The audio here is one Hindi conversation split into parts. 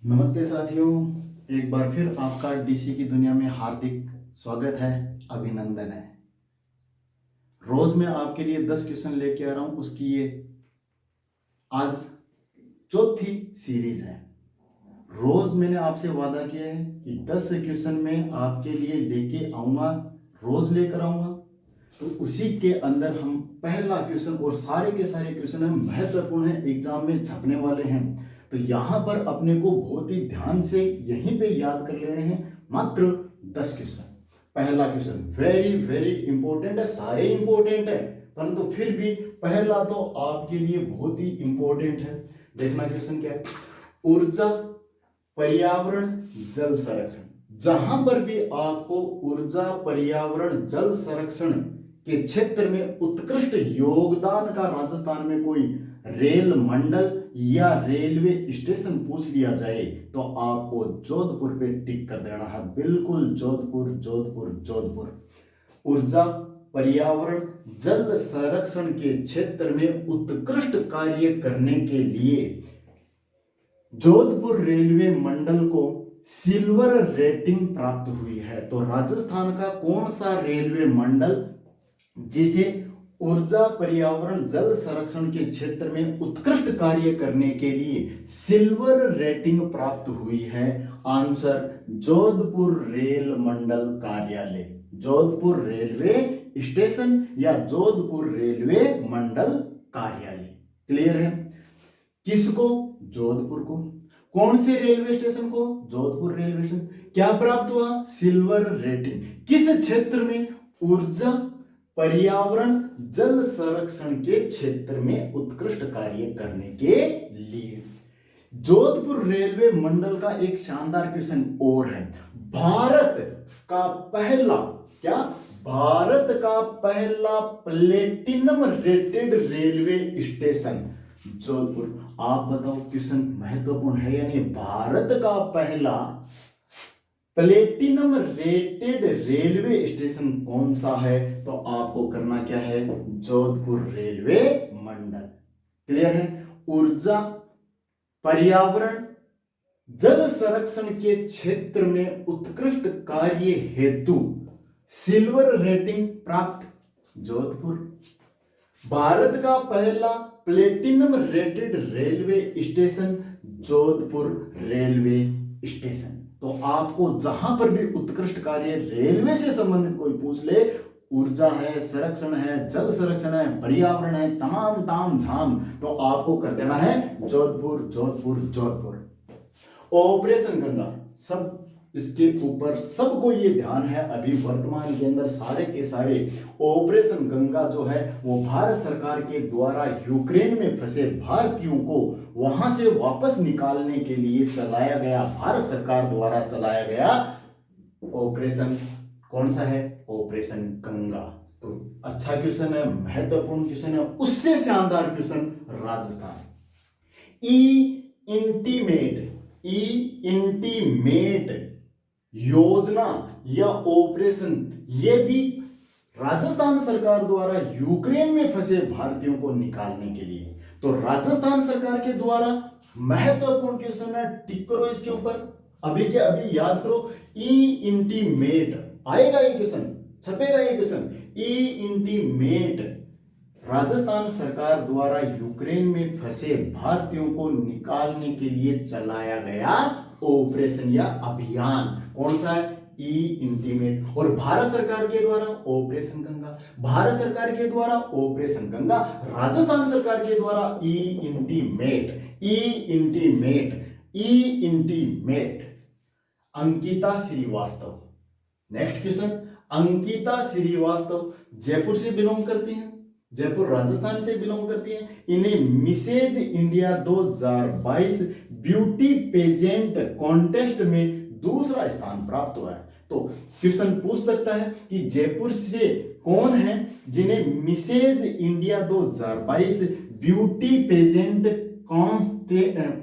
नमस्ते साथियों, एक बार फिर आपका डीसी की दुनिया में हार्दिक स्वागत है, अभिनंदन है। रोज मैं आपके लिए 10 क्वेश्चन लेके आ रहा हूं, उसकी ये आज चौथी सीरीज है। रोज मैंने आपसे वादा किया है कि 10 क्वेश्चन में आपके लिए लेके आऊंगा, रोज लेकर आऊंगा। तो उसी के अंदर हम पहला क्वेश्चन, और सारे के सारे क्वेश्चन हम महत्वपूर्ण है, एग्जाम में छपने वाले हैं। तो यहां पर अपने को बहुत ही ध्यान से यहीं पे याद कर लेने हैं। मात्र 10 क्वेश्चन। पहला क्वेश्चन वेरी वेरी इंपॉर्टेंट है, सारे इंपॉर्टेंट है, परंतु फिर भी पहला तो आपके लिए बहुत ही इंपॉर्टेंट है। देखना क्वेश्चन क्या है। ऊर्जा, पर्यावरण, जल संरक्षण। जहां पर भी आपको ऊर्जा, पर्यावरण, जल संरक्षण के क्षेत्र में उत्कृष्ट योगदान का राजस्थान में कोई रेल मंडल या रेलवे स्टेशन पूछ लिया जाए तो आपको जोधपुर पे टिक कर देना है। बिल्कुल जोधपुर जोधपुर जोधपुर। ऊर्जा, पर्यावरण, जल संरक्षण के क्षेत्र में उत्कृष्ट कार्य करने के लिए जोधपुर रेलवे मंडल को सिल्वर रेटिंग प्राप्त हुई है। तो राजस्थान का कौन सा रेलवे मंडल जिसे ऊर्जा, पर्यावरण, जल संरक्षण के क्षेत्र में उत्कृष्ट कार्य करने के लिए सिल्वर रेटिंग प्राप्त हुई है? आंसर जोधपुर रेल मंडल कार्यालय, जोधपुर रेलवे स्टेशन या जोधपुर रेलवे मंडल कार्यालय। क्लियर है? किसको? जोधपुर को। कौन से रेलवे स्टेशन को? Jodhpur railway station. क्या प्राप्त हुआ? Silver rating. किस क्षेत्र में? ऊर्जा, पर्यावरण, जल संरक्षण के क्षेत्र में उत्कृष्ट कार्य करने के लिए। जोधपुर रेलवे मंडल का एक शानदार क्वेश्चन और है। भारत का पहला, क्या? भारत का पहला platinum rated railway station Jodhpur. आप बताओ, क्वेश्चन महत्वपूर्ण है या नहीं? भारत का पहला प्लेटिनम रेटेड रेलवे स्टेशन कौन सा है? तो आपको करना क्या है? जोधपुर रेलवे मंडल। क्लियर है? ऊर्जा, पर्यावरण, जल संरक्षण के क्षेत्र में उत्कृष्ट कार्य हेतु सिल्वर रेटिंग प्राप्त जोधपुर। भारत का पहला platinum rated railway station Jodhpur railway station. तो आपको जहां पर भी उत्कृष्ट कार्य रेलवे से संबंधित कोई पूछ ले, ऊर्जा है, संरक्षण है, जल संरक्षण है, पर्यावरण है, तमाम ताम झाम, तो आपको कर देना है जोधपुर जोधपुर जोधपुर। ऑपरेशन गंगा, सब इसके ऊपर सबको ये ध्यान है अभी वर्तमान के अंदर सारे के सारे। ऑपरेशन गंगा जो है वो भारत सरकार के द्वारा यूक्रेन में फंसे भारतीयों को वहां से वापस निकालने के लिए चलाया गया, भारत सरकार द्वारा चलाया गया ऑपरेशन कौन सा है? ऑपरेशन गंगा। तो अच्छा क्वेश्चन है, महत्वपूर्ण क्वेश्चन है। उससे शानदार क्वेश्चन राजस्थान। ई इंटीमेट योजना या ऑपरेशन, ये भी राजस्थान सरकार द्वारा यूक्रेन में फंसे भारतीयों को निकालने के लिए। तो राजस्थान सरकार के द्वारा महत्वपूर्ण क्वेश्चन है, टिक करो इसके ऊपर, अभी के अभी याद करो। ई इंटीमेट आएगा ये क्वेश्चन, छपेगा ये क्वेश्चन। ई इंटीमेट राजस्थान सरकार द्वारा यूक्रेन में फंसे भारतीयों को निकालने के लिए चलाया गया ऑपरेशन या अभियान कौन सा है? ई इंटीमेट। और भारत सरकार के द्वारा ऑपरेशन गंगा, भारत सरकार के द्वारा ऑपरेशन गंगा, राजस्थान सरकार के द्वारा e intimate, e intimate, e intimate. Ankita Shrivastava, next question. Ankita Shrivastava Jaipur से बिलोंग करती हैं, जयपुर राजस्थान से बिलोंग करती है। इन्हें Mrs India 2022 beauty pageant contest में दूसरा स्थान प्राप्त हुआ है। तो क्वेश्चन पूछ सकता है कि जयपुर से कौन है जिन्हें Mrs India 2022 beauty pageant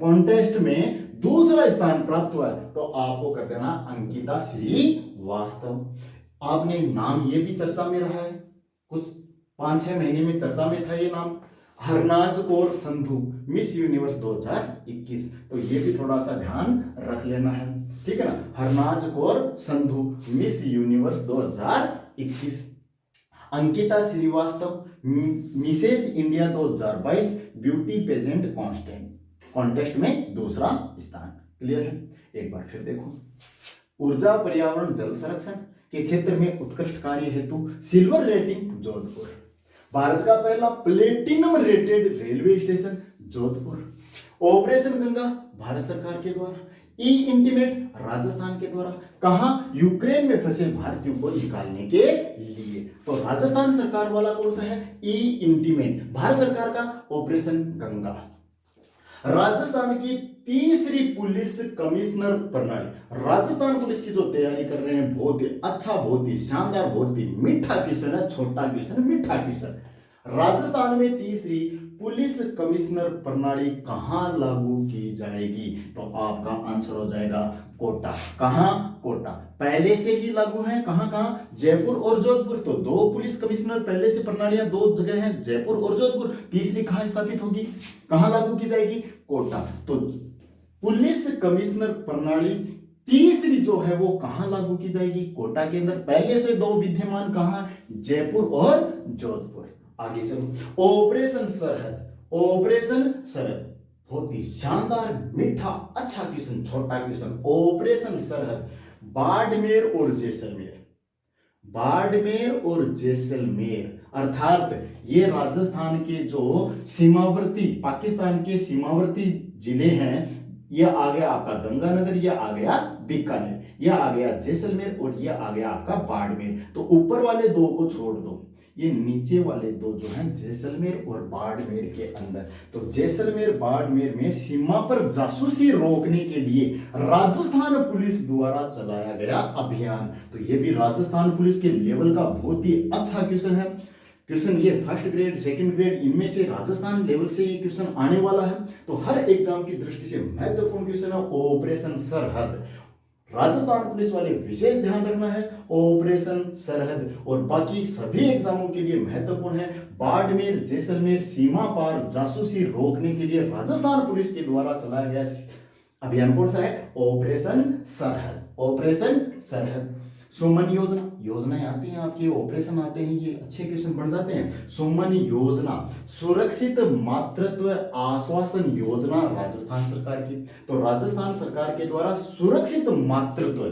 contest में दूसरा स्थान प्राप्त हुआ है? तो आपको कर देना अंकिता श्रीवास्तव। आपने नाम ये भी चर्चा में रहा है, कुछ 5-6 महीने में चर्चा में था ये नाम। हरनाज कौर संधू मिस यूनिवर्स 2021, तो ये भी थोड़ा सा ध्यान रख लेना है, ठीक है ना। Harnaaz Kaur Sandhu Miss Universe 2021। Ankita Srivastava Mrs India 2022 beauty pageant contest में दूसरा स्थान। क्लियर है। एक बार फिर देखो, ऊर्जा पर्यावरण जल संरक्षण के क्षेत्र में उत्कृष्ट कार्य हेतु सिल्वर रेटिंग जोधपुर। भारत का पहला platinum rated railway station Jodhpur. Operation Ganga Bharat सरकार के द्वारा। ई इंटीमेट राजस्थान के द्वारा। कहां? यूक्रेन में फंसे भारतीयों को निकालने के लिए। तो राजस्थान सरकार वाला कौन सा है? ई इंटीमेट। भारत सरकार का ऑपरेशन गंगा। राजस्थान की तीसरी पुलिस कमिश्नर प्रणाली। राजस्थान पुलिस की जो तैयारी कर रहे हैं, बहुत ही अच्छा, बहुत ही शानदार, बहुत ही मीठा क्वेश्चन है, छोटा क्वेश्चन, मीठा क्वेश्चन। राजस्थान में तीसरी पुलिस कमिश्नर प्रणाली कहां लागू की जाएगी? तो आपका आंसर हो जाएगा कोटा। कहां? कोटा। पहले से ही लागू है। कहां कहां? जयपुर और जोधपुर। तो दो पुलिस कमिश्नर पहले से प्रणालियां दो जगह हैं, जयपुर और जोधपुर। तीसरी कहां स्थापित होगी, कहां लागू की जाएगी? कोटा। तो पुलिस कमिश्नर प्रणाली तीसरी जो है वो कहां लागू की जाएगी? कोटा के अंदर। पहले से दो विद्यमान कहां? जयपुर और जोधपुर। आगे चलो, ऑपरेशन सरहद। ऑपरेशन सरहद बहुत ही शानदार, मीठा, अच्छा क्वेश्चन, छोटा क्वेश्चन। ऑपरेशन सरहद बाड़मेर और जैसलमेर। बाड़मेर और जैसलमेर अर्थात ये राजस्थान के जो सीमावर्ती, पाकिस्तान के सीमावर्ती जिले हैं, यह आ गया आपका गंगानगर, यह आ गया बीकानेर, यह आ गया जैसलमेर और यह आ गया आपका बाड़मेर। तो ऊपर वाले दो को छोड़ दो, ये नीचे वाले दो जो हैं जैसलमेर और बाड़मेर के अंदर। तो जैसलमेर बाड़मेर में सीमा पर जासूसी रोकने के लिए राजस्थान पुलिस द्वारा चलाया गया अभियान। तो ये भी राजस्थान पुलिस के लेवल का बहुत ही अच्छा क्वेश्चन है। क्वेश्चन ये फर्स्ट ग्रेड, सेकंड ग्रेड, इनमें से राजस्थान लेवल से ये क्वेश्चन आने वाला है। तो हर एग्जाम की दृष्टि से महत्वपूर्ण क्वेश्चन है ऑपरेशन सरहद। राजस्थान पुलिस वाले विशेष ध्यान रखना है ऑपरेशन सरहद, और बाकी सभी एग्जामों के लिए महत्वपूर्ण है बाड़मेर जैसलमेर सीमा पार जासूसी रोकने के लिए राजस्थान पुलिस के द्वारा चलाया गया अभियान कौन सा है? ऑपरेशन सरहद। ऑपरेशन सरहद। सुमन योजना, योजनाएं आती हैं आपकी, ऑपरेशन आते हैं, ये अच्छे क्वेश्चन बन जाते हैं। सुमन योजना सुरक्षित मातृत्व आश्वासन योजना राजस्थान सरकार की। तो राजस्थान सरकार के द्वारा सुरक्षित मातृत्व,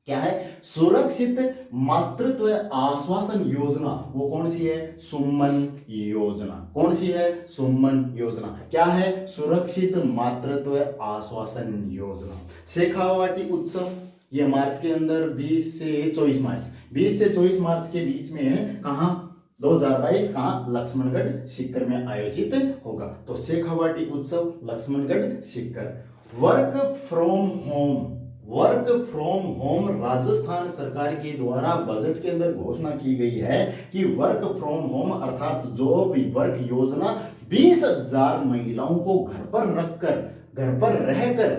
क्या है? सुरक्षित मातृत्व आश्वासन योजना, वो कौन सी है? सुमन योजना। कौन सी है? सुमन योजना। क्या है? सुरक्षित मातृत्व आश्वासन योजना। शेखावाटी उत्सव, ये मार्च के अंदर 20 से 24 मार्च, 20 से 24 मार्च के बीच में कहां? 2022 कहां? लक्ष्मणगढ़ सीकर में आयोजित होगा। तो Shekhawati Utsav Laxmangarh Sikar. Work from home, work from home Rajasthan सरकार के द्वारा बजट के अंदर घोषणा की गई है कि वर्क फ्रॉम होम अर्थात जॉब वर्क योजना 20,000 महिलाओं को घर पर रखकर, घर पर रहकर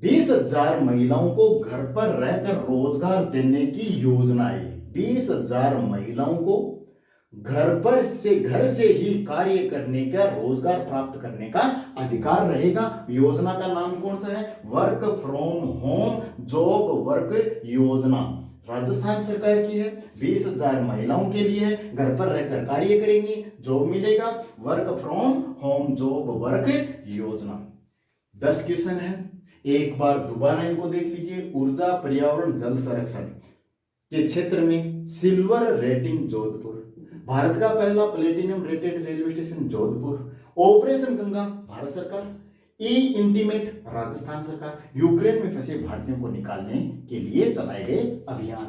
20,000 महिलाओं को घर पर रहकर रोजगार देने की योजना है। 20,000 महिलाओं को घर से ही कार्य करने का, रोजगार प्राप्त करने का अधिकार रहेगा। योजना का नाम कौन सा है? Work from home job work योजना राजस्थान सरकार की है। 20,000 महिलाओं के लिए है, घर पर रहकर कार्य करेंगी, जॉब मिलेगा, work from home job work योजना। 10 क्वेश्चन है, एक बार दोबारा इनको देख लीजिए। ऊर्जा पर्यावरण जल संरक्षण के क्षेत्र में सिल्वर रेटिंग जोधपुर। भारत का पहला platinum rated railway station Jodhpur. Operation Ganga Bharat सरकार। ई इंटीमेट राजस्थान सरकार। यूक्रेन में फंसे भारतीयों को निकालने के लिए चलाए गए अभियान।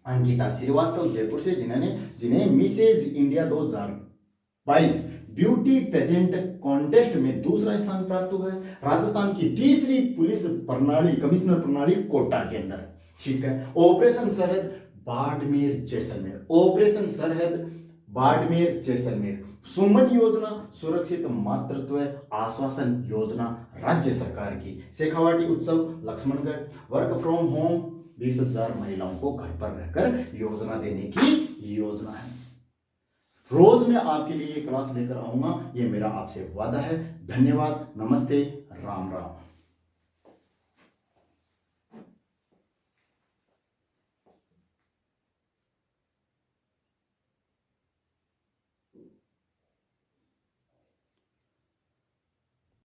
अंकिता श्रीवास्तव जयपुर से, जिन्हें Mrs India 2022 beauty pageant contest में दूसरा स्थान प्राप्त हुआ है। राजस्थान की तीसरी पुलिस प्रणाली कमिश्नर प्रणाली कोटा के अंदर। ठीक है। ऑपरेशन सरहद बाड़मेर जैसलमेर। ऑपरेशन सरहद बाड़मेर जैसलमेर। सुमन योजना सुरक्षित मातृत्व आश्वासन योजना राज्य सरकार की। Shekhawati Utsav Laxmangarh. Work from home 20,000 महिलाओं को घर पर रहकर योजना देने की योजना है। रोज मैं आपके लिए ये क्लास लेकर आऊंगा, ये मेरा आपसे वादा है। धन्यवाद, नमस्ते, राम राम।